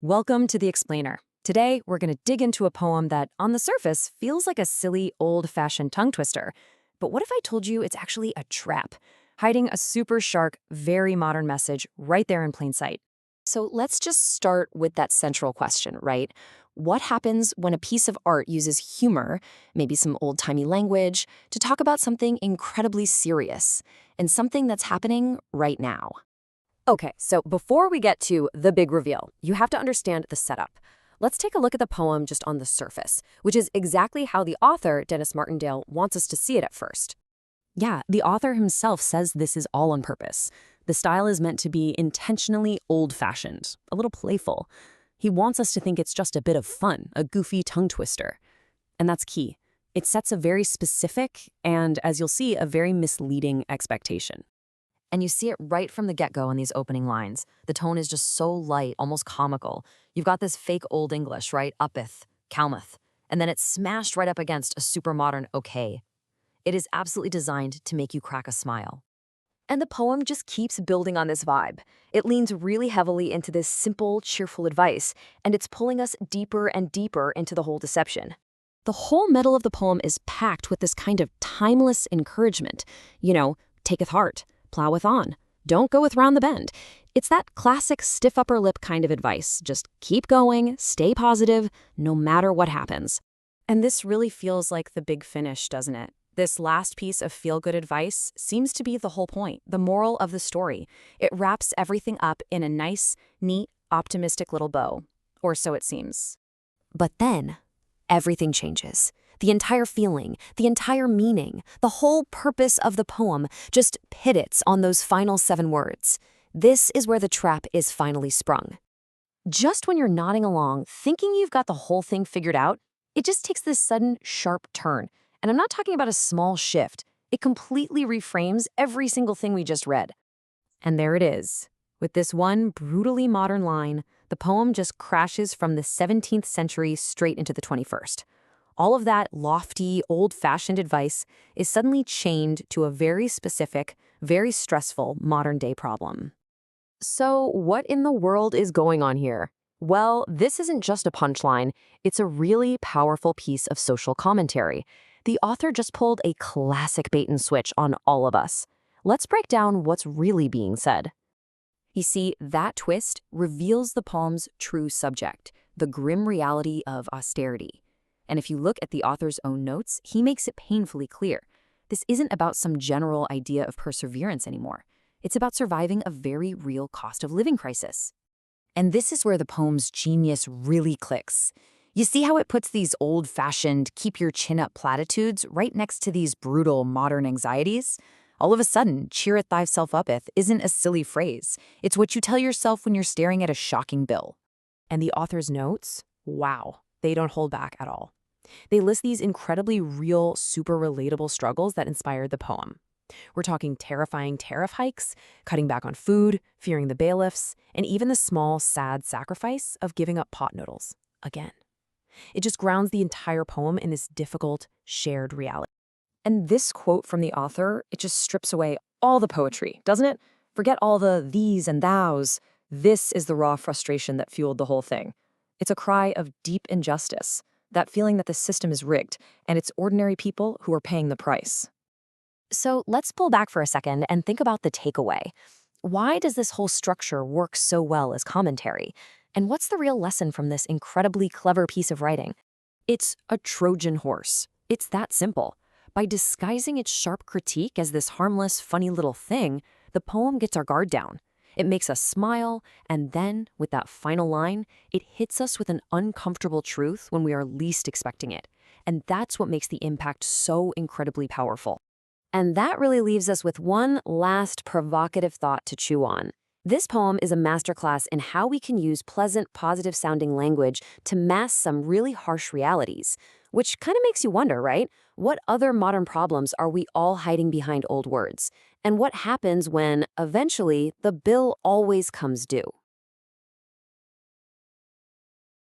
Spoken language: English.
Welcome to The Explainer. Today, we're going to dig into a poem that, on the surface, feels like a silly, old-fashioned tongue twister. But what if I told you it's actually a trap, hiding a super sharp, very modern message right there in plain sight? So let's just start with that central question, right? What happens when a piece of art uses humor, maybe some old-timey language, to talk about something incredibly serious, and something that's happening right now? Okay, so before we get to the big reveal, you have to understand the setup. Let's take a look at the poem just on the surface, which is exactly how the author, Denis Martindale, wants us to see it at first. Yeah, the author himself says this is all on purpose. The style is meant to be intentionally old-fashioned, a little playful. He wants us to think it's just a bit of fun, a goofy tongue twister. And that's key. It sets a very specific and, as you'll see, a very misleading expectation. And you see it right from the get-go in these opening lines. The tone is just so light, almost comical. You've got this fake Old English, right? Uppeth, Calmuth. And then it's smashed right up against a super modern okay. It is absolutely designed to make you crack a smile. And the poem just keeps building on this vibe. It leans really heavily into this simple, cheerful advice, and it's pulling us deeper and deeper into the whole deception. The whole middle of the poem is packed with this kind of timeless encouragement. Taketh heart. Ploweth on. Don't goeth round the bend. It's that classic stiff upper lip kind of advice. Just keep going, stay positive, no matter what happens. And this really feels like the big finish, doesn't it? This last piece of feel-good advice seems to be the whole point, the moral of the story. It wraps everything up in a nice, neat, optimistic little bow. Or so it seems. But then, everything changes. The entire feeling, the entire meaning, the whole purpose of the poem just pivots on those final 7 words. This is where the trap is finally sprung. Just when you're nodding along, thinking you've got the whole thing figured out, it just takes this sudden, sharp turn. And I'm not talking about a small shift. It completely reframes every single thing we just read. And there it is. With this one brutally modern line, the poem just crashes from the 17th century straight into the 21st. All of that lofty, old-fashioned advice is suddenly chained to a very specific, very stressful modern-day problem. So what in the world is going on here? Well, this isn't just a punchline. It's a really powerful piece of social commentary. The author just pulled a classic bait-and-switch on all of us. Let's break down what's really being said. You see, that twist reveals the poem's true subject, the grim reality of austerity. And if you look at the author's own notes, he makes it painfully clear. This isn't about some general idea of perseverance anymore. It's about surviving a very real cost of living crisis. And this is where the poem's genius really clicks. You see how it puts these old-fashioned, keep-your-chin-up platitudes right next to these brutal, modern anxieties? All of a sudden, Cheereth Thyself Uppeth isn't a silly phrase. It's what you tell yourself when you're staring at a shocking bill. And the author's notes? Wow, they don't hold back at all. They list these incredibly real, super relatable struggles that inspired the poem. We're talking terrifying tariff hikes, cutting back on food, fearing the bailiffs, and even the small, sad sacrifice of giving up pot noodles. Again. It just grounds the entire poem in this difficult, shared reality. And this quote from the author, it just strips away all the poetry, doesn't it? Forget all the these and thous. This is the raw frustration that fueled the whole thing. It's a cry of deep injustice. That feeling that the system is rigged, and it's ordinary people who are paying the price. So let's pull back for a second and think about the takeaway. Why does this whole structure work so well as commentary? And what's the real lesson from this incredibly clever piece of writing? It's a Trojan horse. It's that simple. By disguising its sharp critique as this harmless, funny little thing, the poem gets our guard down. It makes us smile, and then, with that final line, it hits us with an uncomfortable truth when we are least expecting it. And that's what makes the impact so incredibly powerful. And that really leaves us with one last provocative thought to chew on. This poem is a masterclass in how we can use pleasant, positive-sounding language to mask some really harsh realities. Which kind of makes you wonder, right? What other modern problems are we all hiding behind old words? And what happens when, eventually, the bill always comes due?